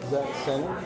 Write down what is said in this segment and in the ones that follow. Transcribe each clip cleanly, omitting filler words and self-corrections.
Is that center?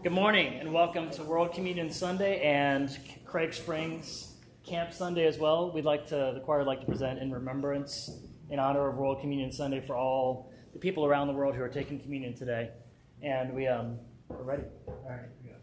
Good morning and welcome to World Communion Sunday and Craig Springs Camp Sunday as well. The choir would like to present in remembrance in honor of World Communion Sunday for all the people around the world who are taking communion today. And we're ready. All right, here we go.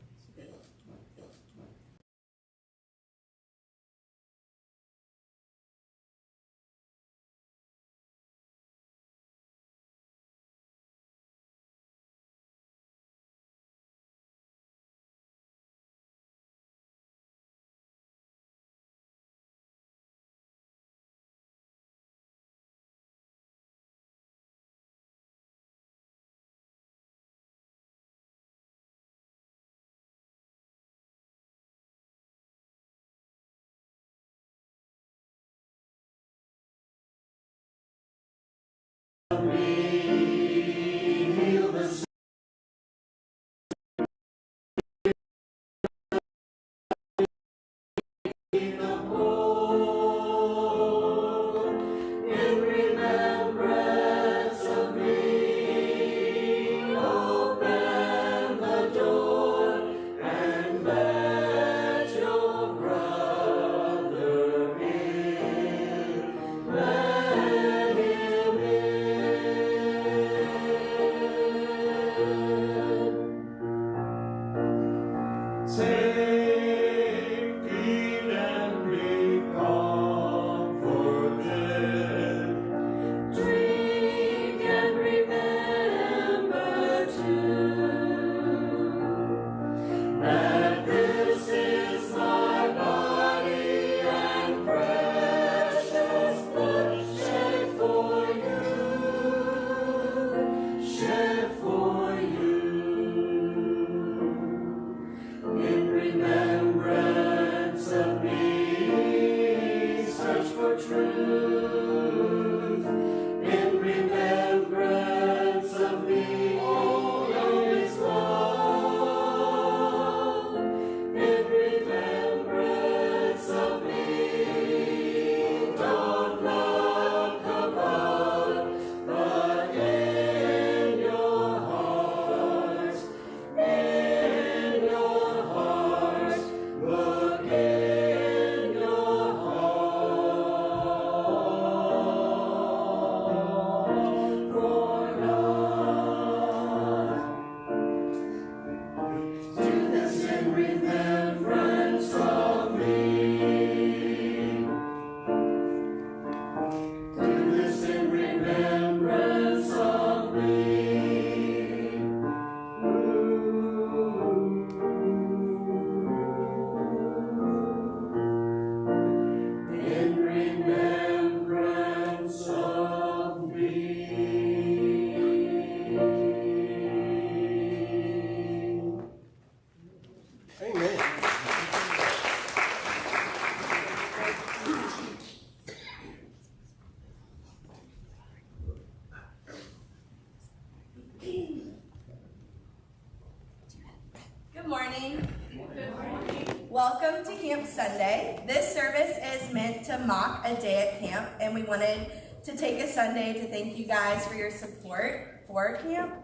Welcome to Camp Sunday. This service is meant to mock a day at camp, and we wanted to take a Sunday to thank you guys for your support for camp.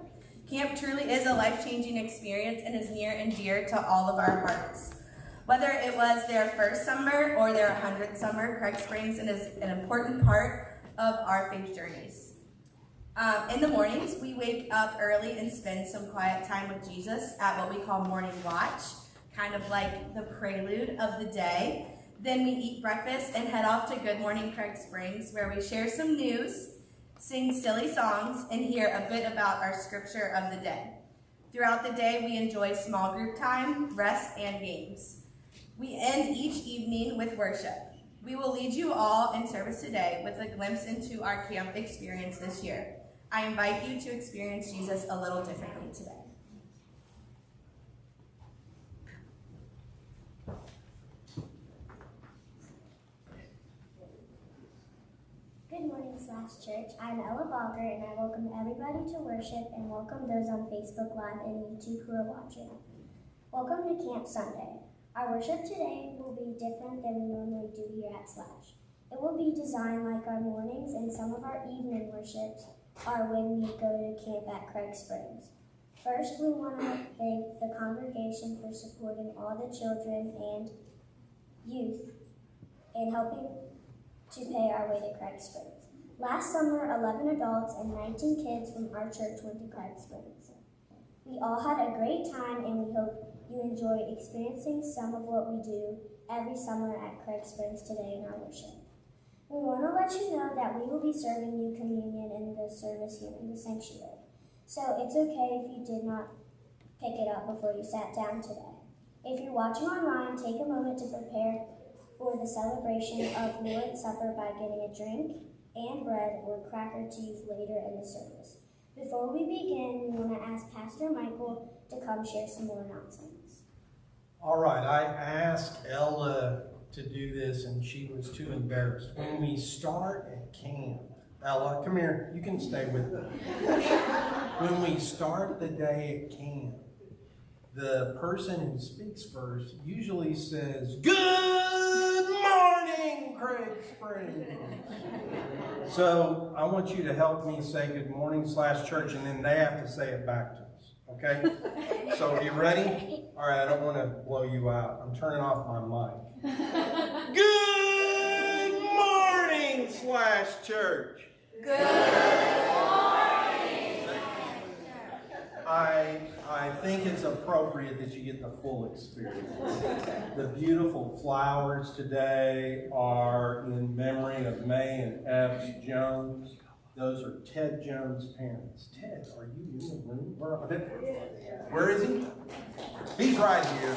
Camp truly is a life-changing experience and is near and dear to all of our hearts. Whether it was their first summer or their 100th summer, Craig Springs is an important part of our faith journeys. In the mornings, we wake up early and spend some quiet time with Jesus at what we call morning watch, kind of like the prelude of the day. Then we eat breakfast and head off to Good Morning Craig Springs, where we share some news, sing silly songs, and hear a bit about our scripture of the day. Throughout the day, we enjoy small group time, rest, and games. We end each evening with worship. We will lead you all in service today with a glimpse into our camp experience this year. I invite you to experience Jesus a little differently today. Good morning, Church. I'm Ella Balger, and I welcome everybody to worship and welcome those on Facebook Live and YouTube who are watching. Welcome to Camp Sunday. Our worship today will be different than we normally do here at Slash. It will be designed like our mornings, and some of our evening worships are when we go to camp at Craig Springs. First, we want to thank the congregation for supporting all the children and youth in helping to pay our way to Craig Springs. Last summer, 11 adults and 19 kids from our church went to Craig Springs. We all had a great time, and we hope you enjoy experiencing some of what we do every summer at Craig Springs today in our worship. We want to let you know that we will be serving you communion in the service here in the sanctuary. So it's okay if you did not pick it up before you sat down today. If you're watching online, take a moment to prepare for the celebration of Lord's Supper by getting a drink and bread or cracker to use later in the service. Before we begin, we want to ask Pastor Michael to come share some more announcements. All right, I asked Ella to do this, and she was too embarrassed. When we start at camp, Ella, come here, you can stay with me. When we start the day at camp, the person who speaks first usually says, "Good morning, Craig Springs." So I want you to help me say good morning /church, and then they have to say it back to us, okay? So are you ready? All right, I don't want to blow you out. I'm turning off my mic. Good morning /church. Good morning. I think it's appropriate that you get the full experience. The beautiful flowers today are in memory of May and Epps Jones. Those are Ted Jones' parents. Ted, are you in the room? Where is he? He's right here.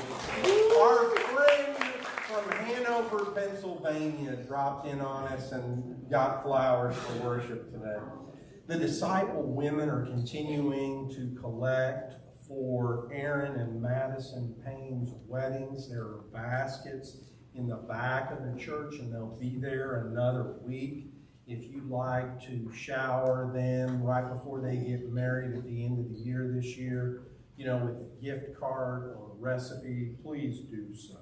Our friend from Hanover, Pennsylvania dropped in on us and got flowers for worship today. The disciple women are continuing to collect for Aaron and Madison Payne's weddings. There are baskets in the back of the church, and they'll be there another week. If you'd like to shower them right before they get married at the end of the year this year, with a gift card or a recipe, please do so.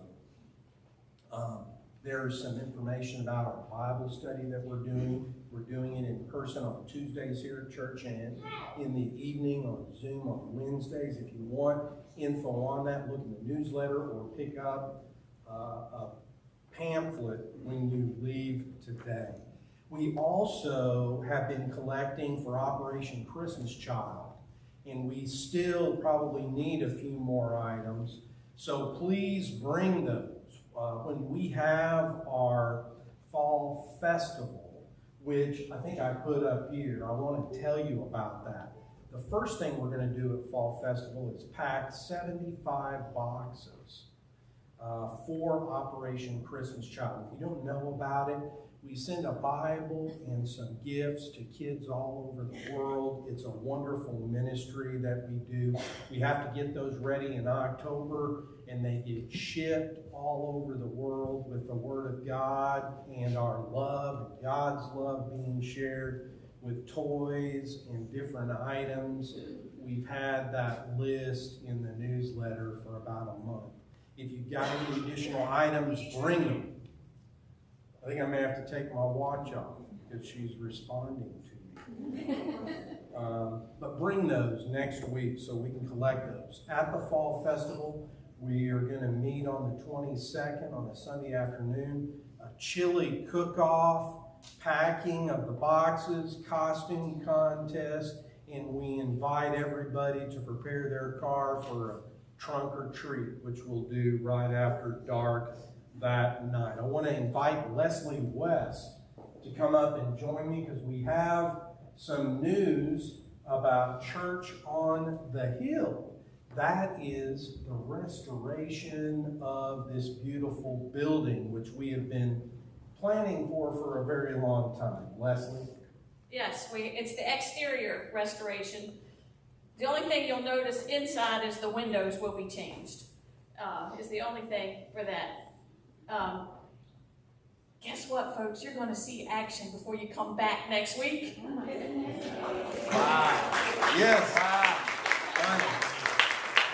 There's some information about our Bible study that we're doing. We're doing it in person on Tuesdays here at church and in the evening on Zoom on Wednesdays. If you want info on that, look in the newsletter or pick up a pamphlet when you leave today. We also have been collecting for Operation Christmas Child, and we still probably need a few more items. So please bring those. When we have our fall festival, which I think I put up here, I want to tell you about that. The first thing we're going to do at Fall Festival is pack 75 boxes for Operation Christmas Child. If you don't know about it, we send a Bible and some gifts to kids all over the world. It's a wonderful ministry that we do. We have to get those ready in October, and they get shipped all over the world with the Word of God and our love, God's love being shared with toys and different items. We've had that list in the newsletter for about a month. If you've got any additional items, bring them. I think I may have to take my watch off because she's responding to me. But bring those next week so we can collect those. At the Fall Festival, we are going to meet on the 22nd on a Sunday afternoon. A chili cook-off packing of the boxes, costume contest, and we invite everybody to prepare their car for a trunk or treat, which we'll do right after dark that night. I want to invite Leslie West to come up and join me because we have some news about Church on the Hill. That is the restoration of this beautiful building, which we have been planning for a very long time. Leslie? Yes, it's the exterior restoration. The only thing you'll notice inside is the windows will be changed. Is the only thing for that. Guess what, folks? You're going to see action before you come back next week. Wow. Yes. Wow.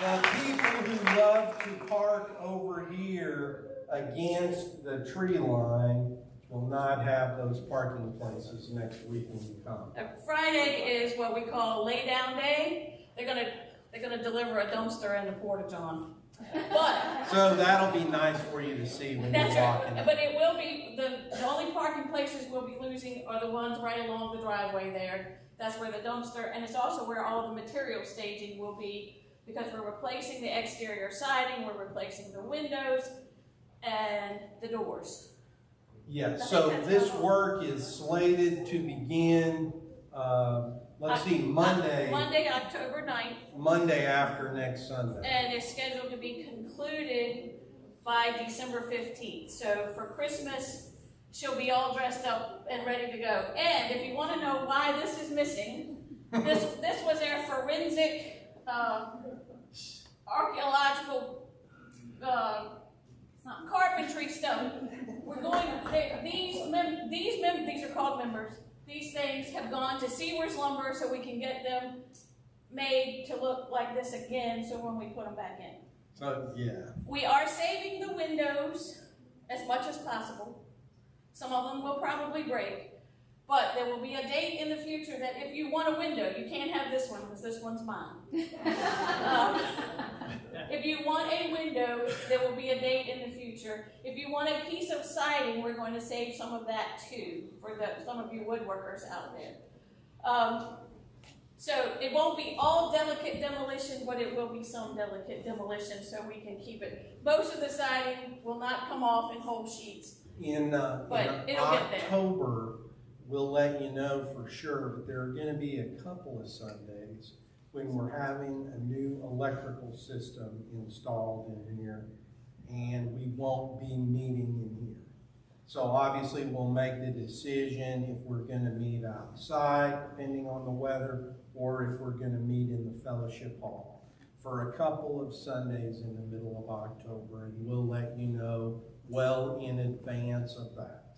The people who love to park over here against the tree line will not have those parking places next week when you come. Friday is what we call lay down day. They're gonna deliver a dumpster and a porta-john. But so that'll be nice for you to see when you walk in. But it will be the only parking places we'll be losing are the ones right along the driveway there. That's where the dumpster, and it's also where all the material staging will be, because we're replacing the exterior siding, we're replacing the windows and the doors. Yes, so this work is slated to begin, let's see, Monday, October 9th. Monday after next Sunday. And it's scheduled to be concluded by December 15th. So for Christmas, she'll be all dressed up and ready to go. And if you want to know why this is missing, this was their forensic archaeological carpentry stuff. We're going. These are called members. These things have gone to Seawor's Lumber so we can get them made to look like this again. So when we put them back in. So yeah. We are saving the windows as much as possible. Some of them will probably break. But there will be a date in the future that if you want a window, you can't have this one because this one's mine. If you want a window, there will be a date in the future. If you want a piece of siding, we're going to save some of that too for some of you woodworkers out there. So it won't be all delicate demolition, but it will be some delicate demolition so we can keep it. Most of the siding will not come off in whole sheets. In October, we'll let you know for sure, but there are going to be a couple of Sundays when we're having a new electrical system installed in here, and we won't be meeting in here. So obviously we'll make the decision if we're going to meet outside, depending on the weather, or if we're going to meet in the fellowship hall for a couple of Sundays in the middle of October, and we'll let you know well in advance of that.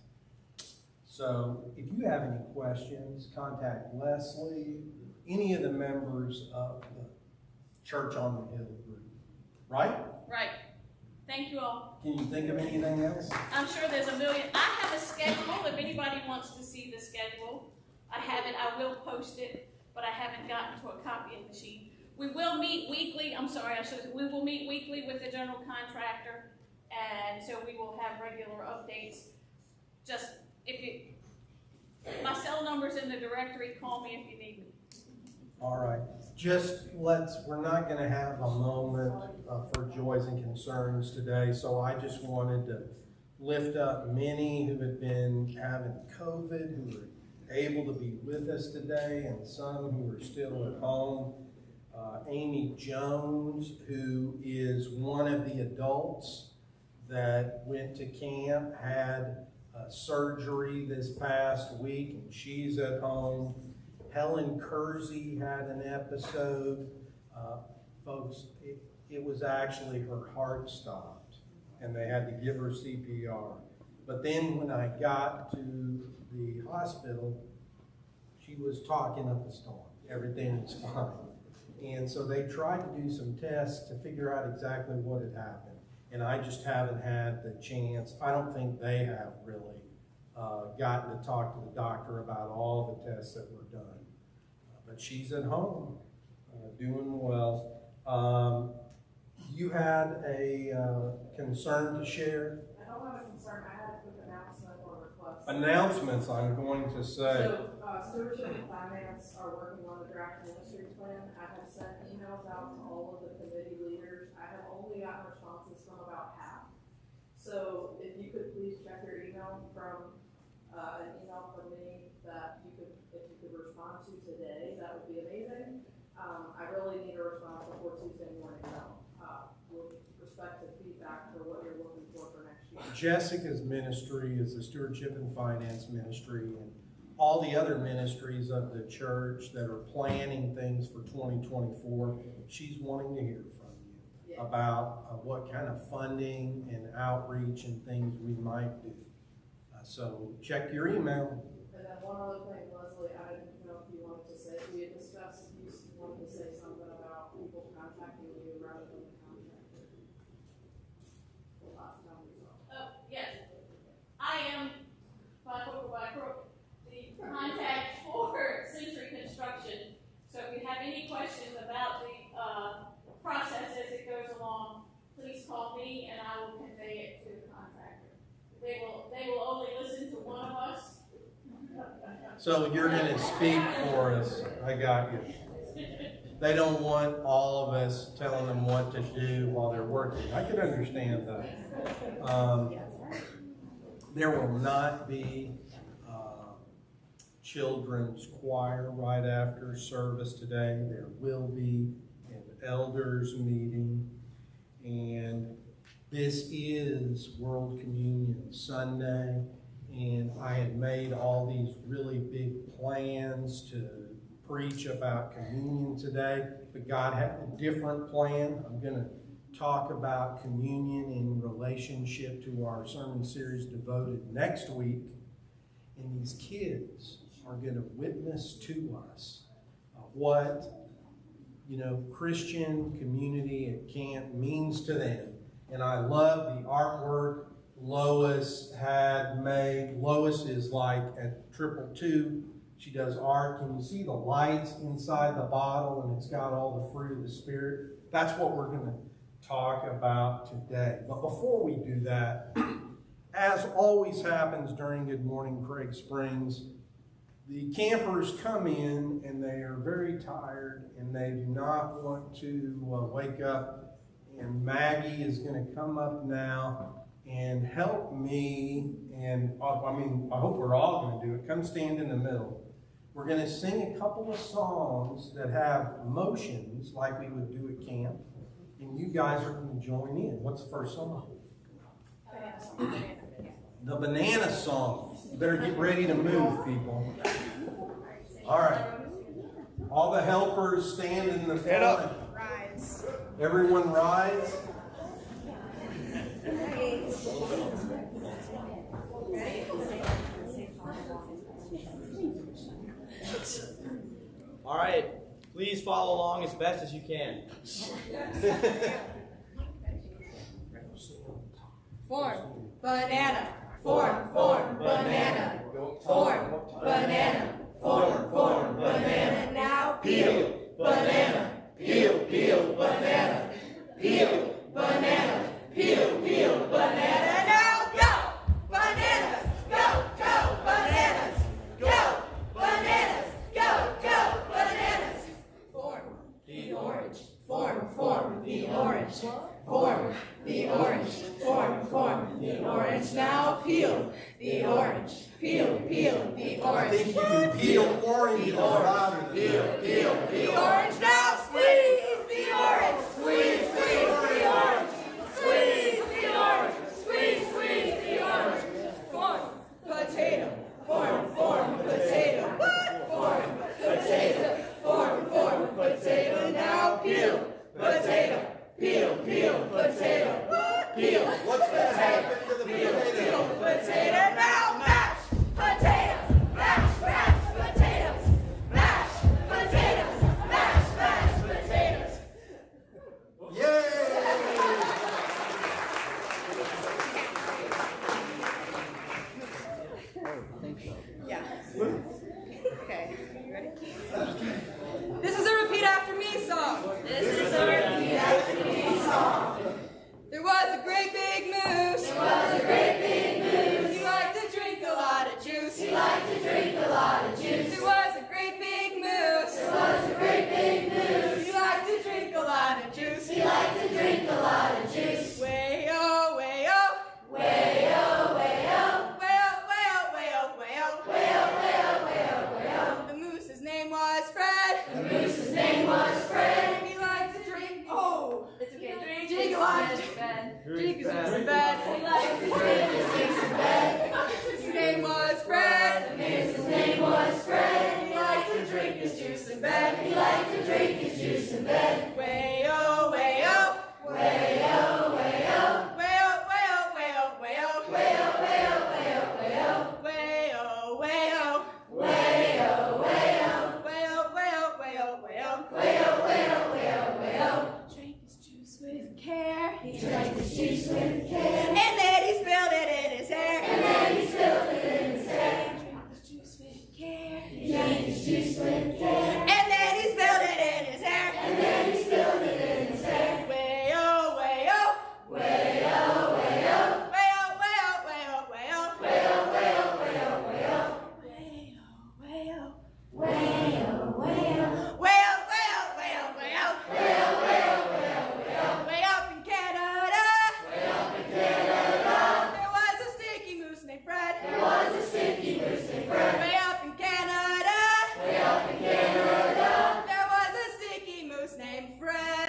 So if you have any questions, contact Leslie, any of the members of the Church on the Hill group. Right? Right. Thank you all. Can you think of anything else? I'm sure there's a million. I have a schedule. If anybody wants to see the schedule, I have it. I will post it, but I haven't gotten to a copying machine. We will meet weekly. We will meet weekly with the general contractor, and so we will have regular updates. Just my cell number's in the directory. Call me if you need me. All right. We're not going to have a moment for joys and concerns today, so I just wanted to lift up many who have been having COVID, who are able to be with us today, and some who are still at home. Amy Jones, who is one of the adults that went to camp, had surgery this past week, and she's at home. Helen Kersey had an episode. Folks, it was actually her heart stopped, and they had to give her CPR. But then when I got to the hospital, she was talking up a storm. Everything was fine. And so they tried to do some tests to figure out exactly what had happened. And I just haven't had the chance. I don't think they have really gotten to talk to the doctor about all the tests that were done. But she's at home, doing well. You had a concern to share? I don't have a concern. I had a quick announcement or request. announcements, I'm going to say. So, Stewardship and Finance are working on the draft ministry plan. I have sent emails out to all of the committee leaders. I have only gotten responses from about half. So if you could please check your email from an email from me that if you could respond to today, that would be amazing. I really need a response before Tuesday morning though, with respect to feedback for what you're looking for next year. Jessica's ministry is the Stewardship and Finance ministry, and all the other ministries of the church that are planning things for 2024, she's wanting to hear from you about what kind of funding and outreach and things we might do. So check your email. And then one other thing, Leslie, I didn't know if you wanted to say, we had discussed, if you wanted to say something about people contacting you rather than the contractor. Last time we talked. Oh, yes. I am, by hook or by crook, the contact for Century Construction. So if you have any questions about the process as it goes along, please call me and I will convey it to the contractor. They will only listen to one of us. So you're going to speak for us. I got you. They don't want all of us telling them what to do while they're working. I can understand that. There will not be children's choir right after service today. There will be an elders meeting, and this is World Communion Sunday, and I had made all these really big plans to preach about communion today, but God had a different plan. I'm going to talk about communion in relationship to our sermon series devoted next week, and these kids are going to witness to us what, Christian community at camp means to them. And I love the artwork Lois had made. Lois is like at 222. She does art. Can you see the lights inside the bottle? And it's got all the fruit of the Spirit. That's what we're going to talk about today. But before we do that, as always happens during Good Morning Craig Springs, the campers come in and they are very tired and they do not want to wake up. And Maggie is going to come up now and help me. And I hope we're all going to do it. Come stand in the middle. We're going to sing a couple of songs that have emotions like we would do at camp. And you guys are going to join in. What's the first song? The Banana Song. You better get ready to move, people. All right. All the helpers stand in the front. Rise. Everyone rise. All right. Please follow along as best as you can. Form, banana. Form, banana. Form, banana. Form, banana. Now peel, banana. Peel, banana. Peel, banana. Peel, banana. Now go, bananas. Go, bananas. Go, bananas. Go, bananas. Form, the orange. Form, the orange. Form, the orange. Form, the orange. Now peel, the orange. Peel, the orange. I think you can peel orange louder than that. Peel, the orange. Now squeeze the orange. Squeeze the orange. Squeeze the orange. Squeeze the orange. Form, potato. Form, potato. What? Form, potato. Form, potato. Now peel, potato. Peel, potato. What? Peel. What's going to happen to the potato? Potato. Now mash potatoes. Mash potatoes. Mash potatoes. Mash potatoes. And then he spilled it in his hair. Way oh, way oh. Way oh, way oh. Way oh, way oh, way oh, way oh. Way oh, way oh, way oh, way oh. Way oh, way oh. Way oh, way oh. Way oh, way oh, way oh, way oh. Way oh, way oh, way oh, way oh. Way up in Canada. Way up in Canada. There was a sticky moose named Fred. There was a sticky moose named Fred. Way up in Canada. Way up in Canada. There was a sticky moose named Fred.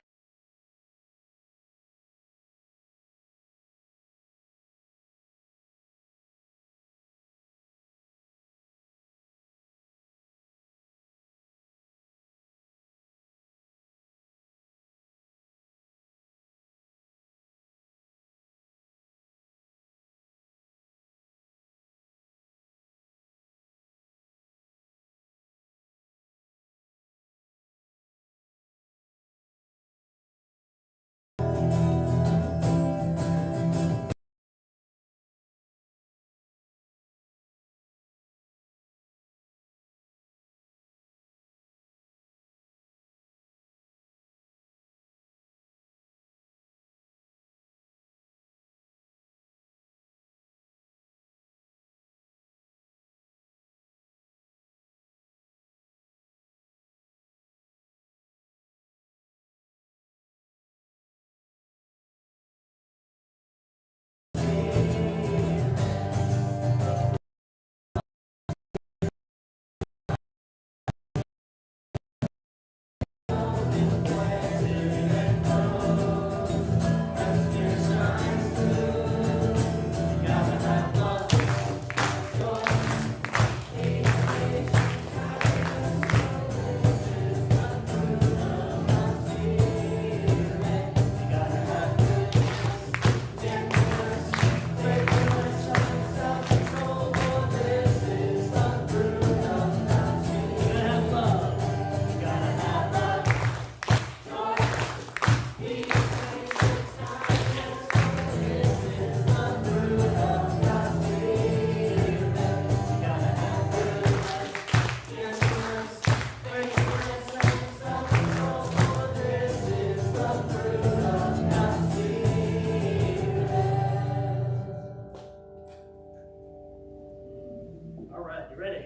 All right, you ready?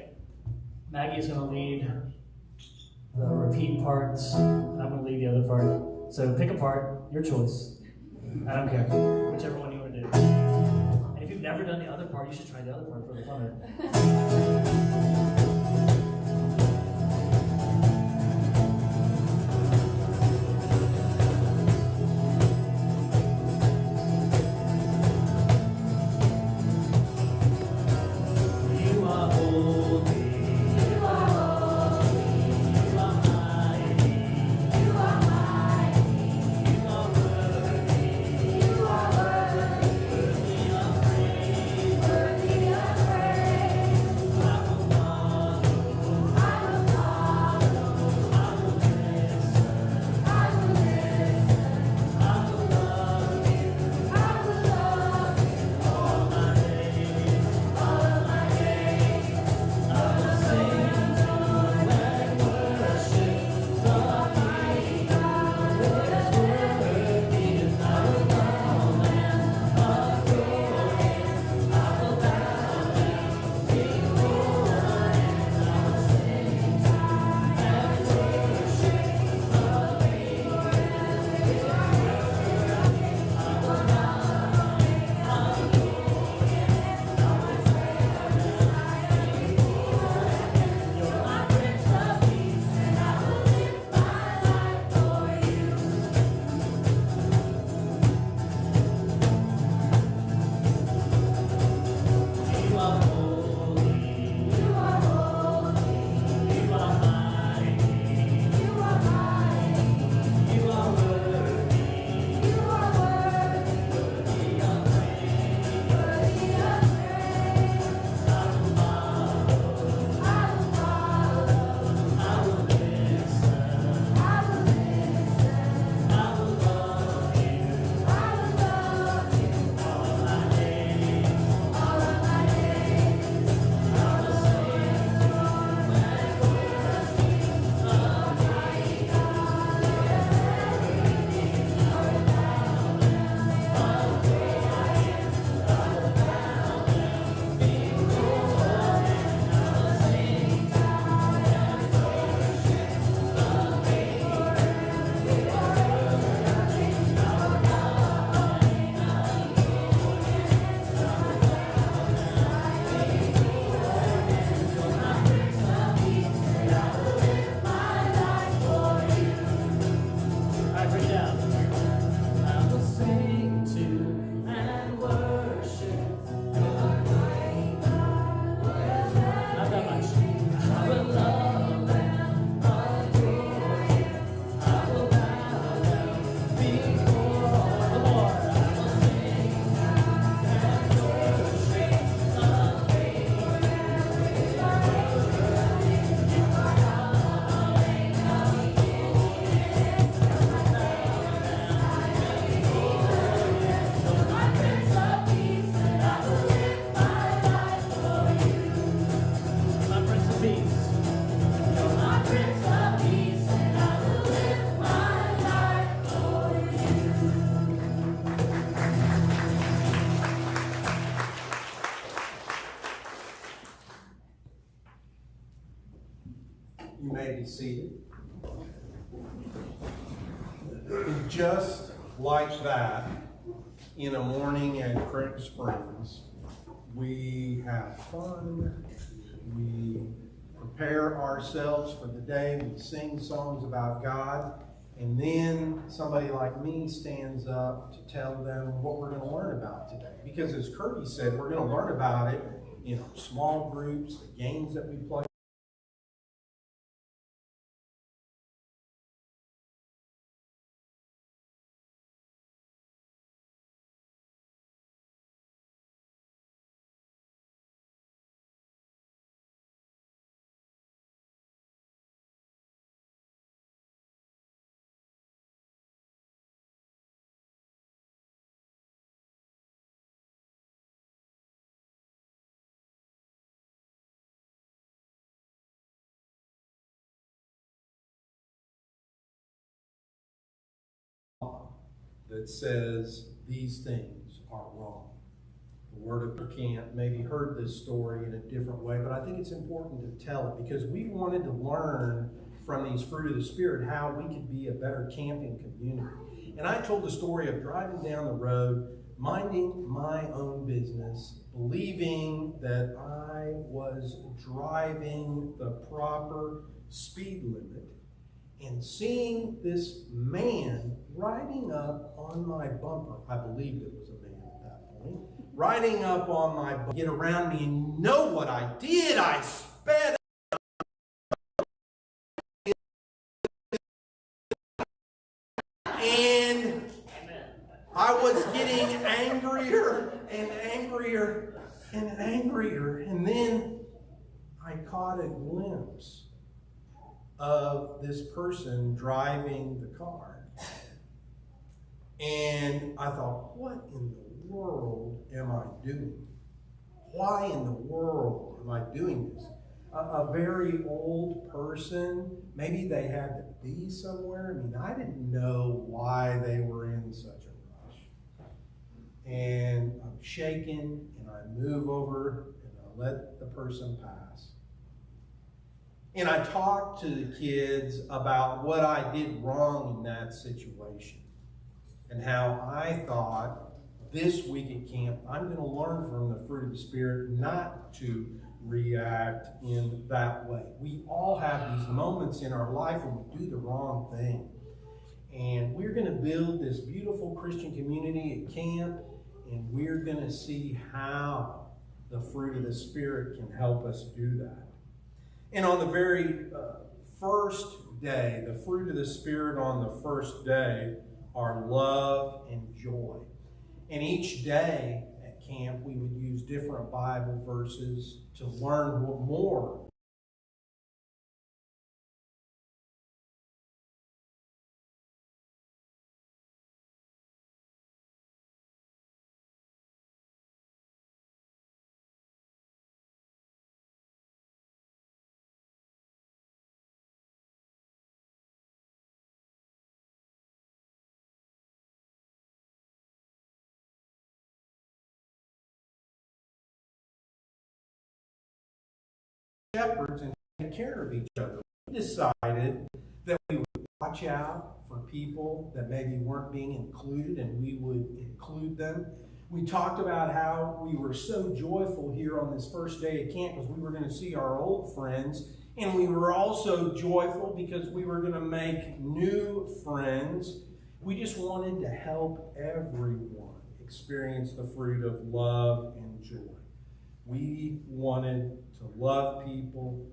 Maggie is going to lead the repeat parts. I'm going to lead the other part. So pick a part, your choice. I don't care, whichever one you want to do. And if you've never done the other part, you should try the other part for the fun of it. You may be seated. And just like that, in a morning at Craig Springs, we have fun, we prepare ourselves for the day, we sing songs about God, and then somebody like me stands up to tell them what we're going to learn about today. Because as Kirby said, we're going to learn about it in our small groups, the games that we play. That says these things are wrong. The Word of Camp maybe heard this story in a different way, but I think it's important to tell it because we wanted to learn from these fruit of the Spirit how we could be a better camping community. And I told the story of driving down the road, minding my own business, believing that I was driving the proper speed limit, and seeing this man riding up on my bumper. I believed it was a man at that point. Riding up on my bumper, get around me, and you know what I did? I sped up. And I was getting angrier and angrier and angrier. And then I caught a glimpse of this person driving the car. And I thought, what in the world am I doing? Why in the world am I doing this? A very old person, maybe they had to be somewhere. I mean, I didn't know why they were in such a rush. And I'm shaken, and I move over, and I let the person pass. And I talked to the kids about what I did wrong in that situation and how I thought this week at camp, I'm going to learn from the fruit of the Spirit not to react in that way. We all have these moments in our life when we do the wrong thing. And we're going to build this beautiful Christian community at camp, and we're going to see how the fruit of the Spirit can help us do that. And on the very first day, the fruit of the Spirit on the first day are love and joy. And each day at camp, we would use different Bible verses to learn more. Shepherds and take care of each other. We decided that we would watch out for people that maybe weren't being included, and we would include them. We talked about how we were so joyful here on this first day at camp because we were going to see our old friends, and we were also joyful because we were going to make new friends. We just wanted to help everyone experience the fruit of love and joy. We wanted to love people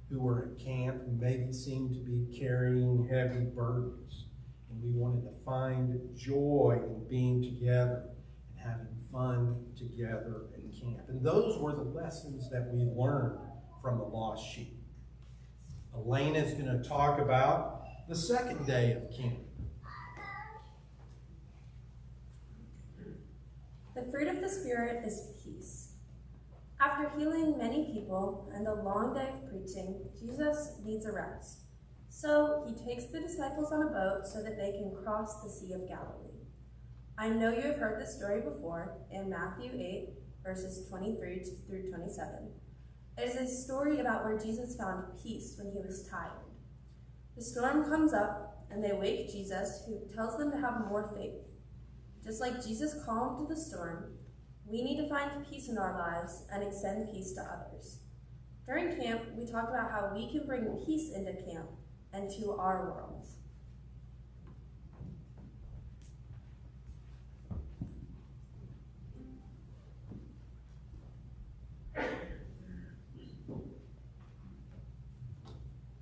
who were at camp who maybe seemed to be carrying heavy burdens. And we wanted to find joy in being together and having fun together at camp. And those were the lessons that we learned from the lost sheep. Elena is going to talk about the second day of camp. The fruit of the Spirit is peace. After healing many people and the long day of preaching, Jesus needs a rest. So he takes the disciples on a boat so that they can cross the Sea of Galilee. I know you have heard this story before in Matthew 8, verses 23 through 27. It is a story about where Jesus found peace when he was tired. The storm comes up, and they wake Jesus, who tells them to have more faith. Just like Jesus calmed the storm, we need to find peace in our lives and extend peace to others. During camp, we talked about how we can bring peace into camp and to our world.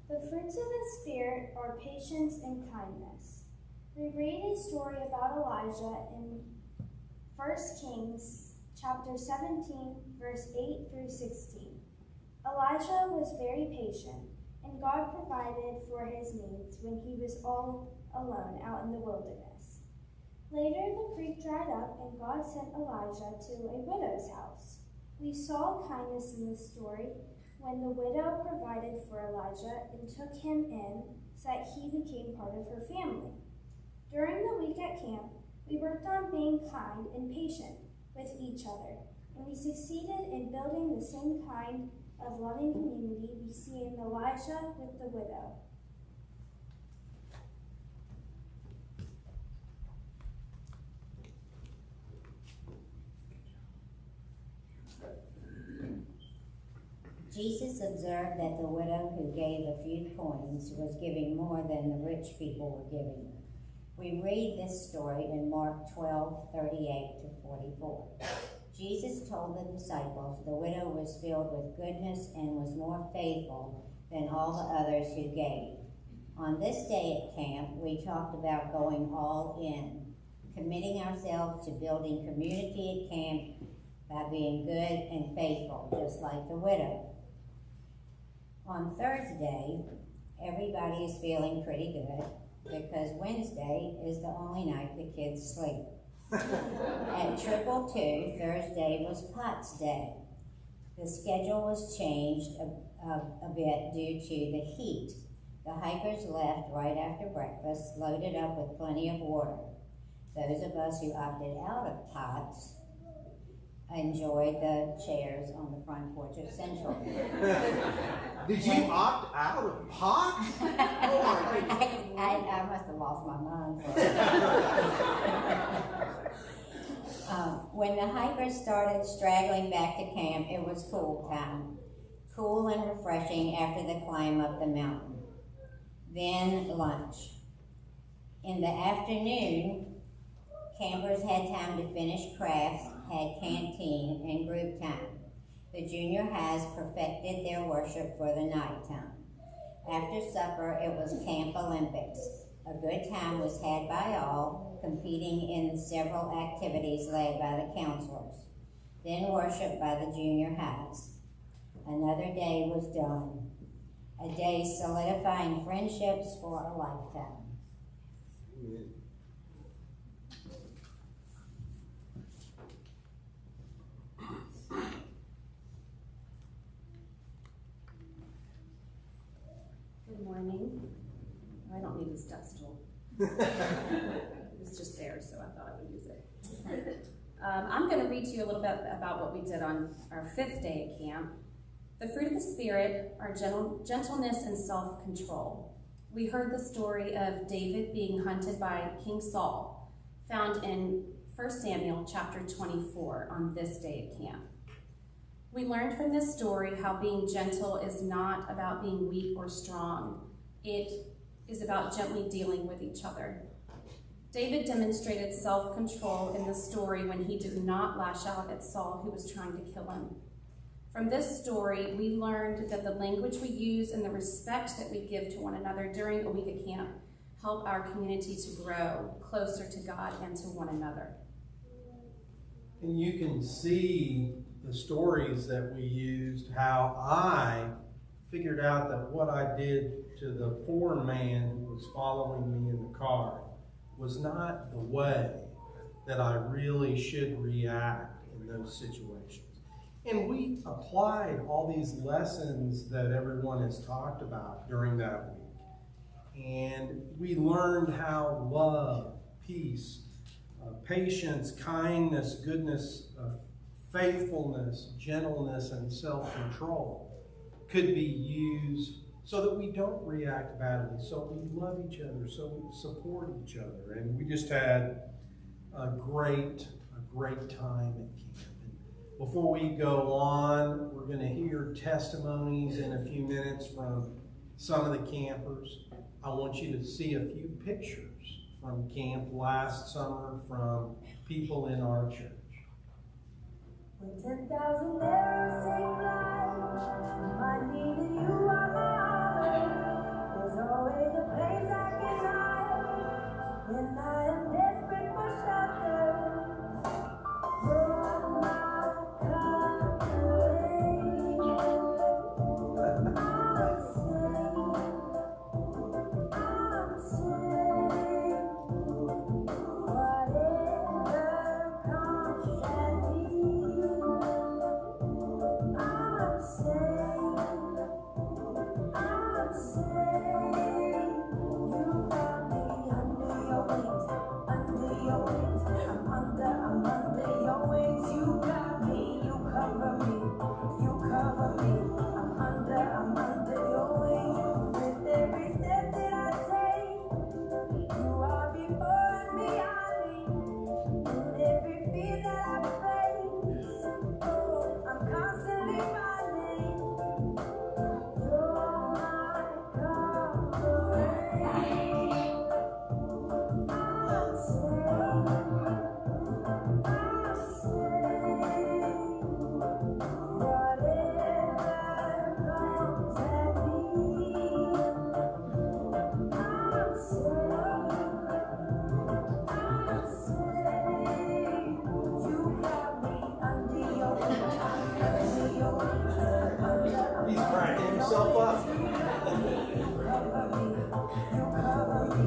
The fruits of the Spirit are patience and kindness. We read a story about Elijah in 1 Kings chapter 17, verse 8 through 16. Elijah was very patient, and God provided for his needs when he was all alone out in the wilderness. Later, the creek dried up, and God sent Elijah to a widow's house. We saw kindness in this story when the widow provided for Elijah and took him in so that he became part of her family. During the week at camp, we worked on being kind and patient with each other, and we succeeded in building the same kind of loving community we see in Elijah with the widow. Jesus observed that the widow who gave a few coins was giving more than the rich people were giving. We read this story in Mark 12:38 to 44. Jesus told the disciples the widow was filled with goodness and was more faithful than all the others who gave. On this day at camp, we talked about going all in, committing ourselves to building community at camp by being good and faithful, just like the widow. On Thursday, everybody is feeling pretty good because Wednesday is the only night the kids sleep. At 222, Thursday was Pot's Day. The schedule was changed a bit due to the heat. The hikers left right after breakfast, loaded up with plenty of water. Those of us who opted out of Pot's enjoyed the chairs on the front porch of Central. Did you opt out of Pot's? Oh my goodness. I must have lost my mind. When the hikers started straggling back to camp, it was cool time. Cool and refreshing after the climb up the mountain. Then lunch. In the afternoon, campers had time to finish crafts, had canteen, and group time. The junior highs perfected their worship for the nighttime. After supper, it was Camp Olympics. A good time was had by all, competing in several activities led by the counselors. Then worship by the junior highs. Another day was done. A day solidifying friendships for a lifetime. Amen. Good morning. I don't need a step stool. It was just there, so I thought I would use it. I'm going to read to you a little bit about what we did on our 5th day at camp. The fruit of the Spirit are gentleness and self-control. We heard the story of David being hunted by King Saul, found in 1 Samuel chapter 24 on this day at camp. We learned from this story how being gentle is not about being weak or strong. It is about gently dealing with each other. David demonstrated self-control in the story when he did not lash out at Saul, who was trying to kill him. From this story, we learned that the language we use and the respect that we give to one another during a week at camp help our community to grow closer to God and to one another. And you can see the stories that we used, how I figured out that what I did to the poor man who was following me in the car was not the way that I really should react in those situations. And we applied all these lessons that everyone has talked about during that week. And we learned how love, peace, patience, kindness, goodness, faithfulness, gentleness, and self-control could be used so that we don't react badly, so we love each other, so we support each other. And we just had a great time at camp. And before we go on, we're going to hear testimonies in a few minutes from some of the campers. I want you to see a few pictures from camp last summer from people in our church. When 10,000 arrows take flight, remind me that you are mine. There's always a place I can hide when I am desperate for shelter. You're my covering. I'm safe. I'm safe. Whatever comes at me, I'm safe. I'm safe. You got me under your wings, under your wings. I'm under your wings. You got me, you cover me, you cover me. I'm under your wings. With every step that I take, you are before and behind me. In every fear that I face, oh, I'm constantly finding you're my covering. I'm safe. I'm safe. Whatever comes at me, I'm safe. I'm safe. You got me under your wings, under your wings. He's cracking himself up. You cover me, you cover me.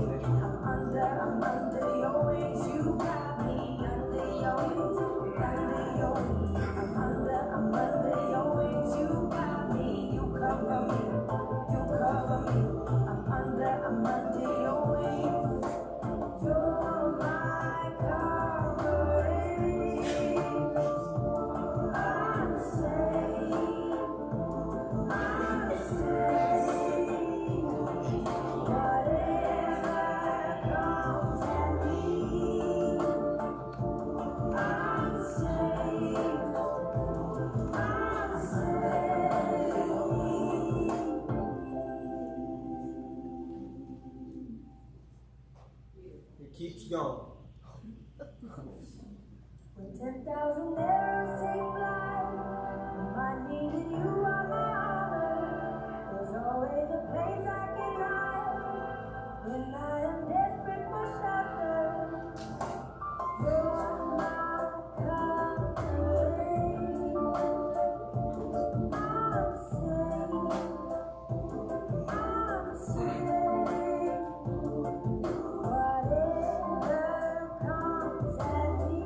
I'm under your wings. You got me under your wings, under your wings. I'm under your wings. You got me, you cover me, you cover me. I'm under your wings. You're my covering. I'm safe. I'm safe. Whatever comes at me, I'm safe. I'm safe. It keeps going. When 10,000 arrows take flight, remind me that you are my armor. There's always a place I can hide when I am desperate for shelter. You're my covering. I'm safe. I'm safe. Whatever comes at me,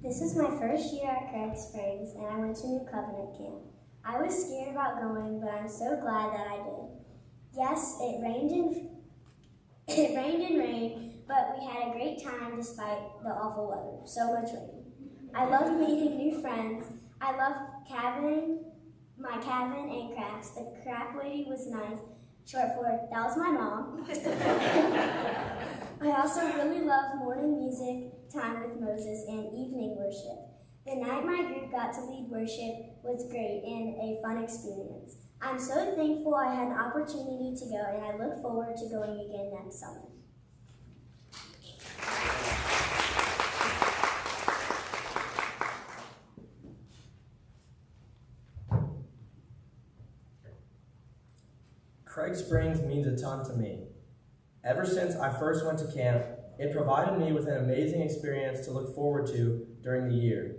This is my first year at Craig Springs, and I went to New Covenant Camp. I was scared about going, but I'm so glad that I did. Yes, it rained and rained, but we had a great time despite the awful weather. So much rain. I loved meeting new friends. I loved my cabin and crafts. The craft lady was nice. Short for, that was my mom. I also really loved morning music, time with Moses, and evening worship. The night my group got to lead worship was great and a fun experience. I'm so thankful I had an opportunity to go, and I look forward to going again next summer. Craig Springs means a ton to me. Ever since I first went to camp, it provided me with an amazing experience to look forward to during the year.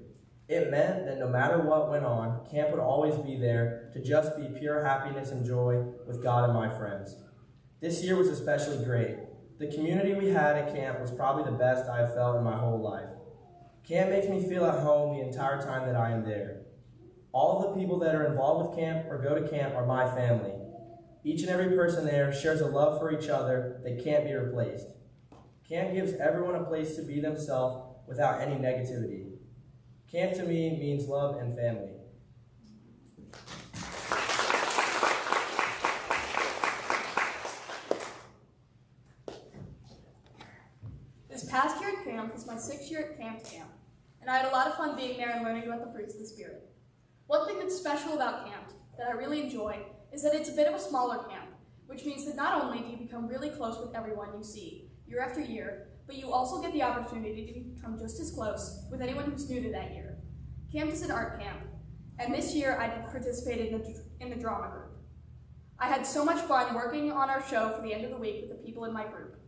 It meant that no matter what went on, camp would always be there to just be pure happiness and joy with God and my friends. This year was especially great. The community we had at camp was probably the best I've felt in my whole life. Camp makes me feel at home the entire time that I am there. All of the people that are involved with camp or go to camp are my family. Each and every person there shares a love for each other that can't be replaced. Camp gives everyone a place to be themselves without any negativity. Camp to me means love and family. This past year at camp was my 6th year at camp, and I had a lot of fun being there and learning about the fruits of the Spirit. One thing that's special about camp that I really enjoy is that it's a bit of a smaller camp, which means that not only do you become really close with everyone you see year after year, but you also get the opportunity to become just as close with anyone who's new to that year. Camp is an art camp, and this year I participated in the drama group. I had so much fun working on our show for the end of the week with the people in my group.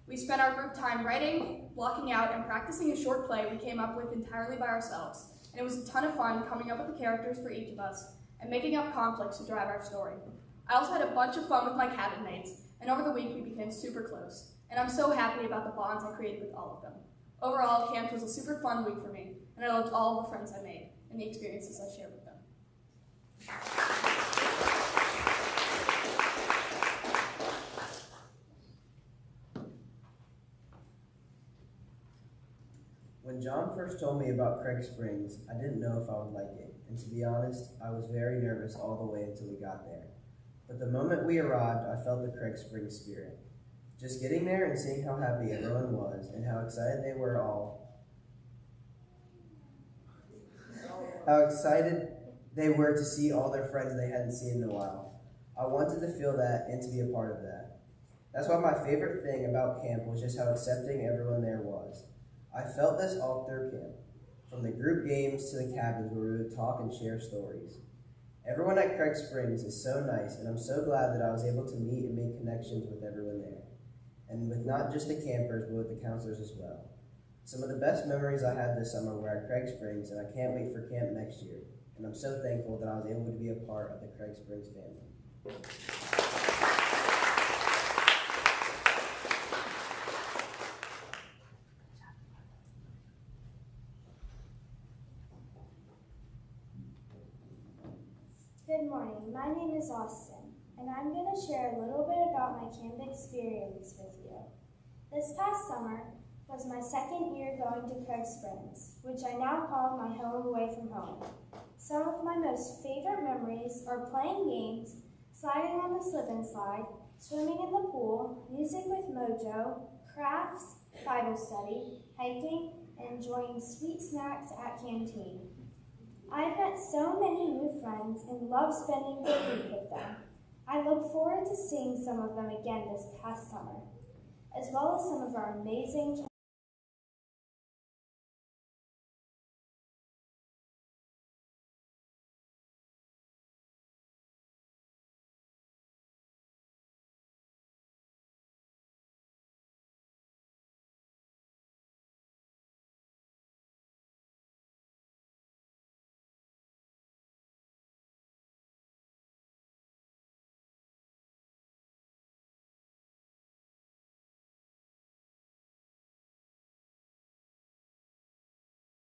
We spent our group time writing, blocking out, and practicing a short play we came up with entirely by ourselves, and it was a ton of fun coming up with the characters for each of us and making up conflicts to drive our story. I also had a bunch of fun with my cabin mates, and over the week we became super close, and I'm so happy about the bonds I created with all of them. Overall, camp was a super fun week for me, and I loved all of the friends I made and the experiences I shared with them. When John first told me about Craig Springs, I didn't know if I would like it, and to be honest, I was very nervous all the way until we got there. But the moment we arrived, I felt the Craig Springs spirit. Just getting there and seeing how happy everyone was and how excited they were to see all their friends they hadn't seen in a while. I wanted to feel that and to be a part of that. That's why my favorite thing about camp was just how accepting everyone there was. I felt this all through camp, from the group games to the cabins where we would talk and share stories. Everyone at Craig Springs is so nice, and I'm so glad that I was able to meet and make connections with everyone there, and with not just the campers, but with the counselors as well. Some of the best memories I had this summer were at Craig Springs, and I can't wait for camp next year, and I'm so thankful that I was able to be a part of the Craig Springs family. Good morning, my name is Austin, and I'm going to share a little bit about my camp experience with you. This past summer was my 2nd year going to Craig Springs, which I now call my home away from home. Some of my most favorite memories are playing games, sliding on the slip and slide, swimming in the pool, music with Mojo, crafts, Bible study, hiking, and enjoying sweet snacks at canteen. I've met so many new friends and love spending the week with them. I look forward to seeing some of them again this past summer, as well as some of our amazing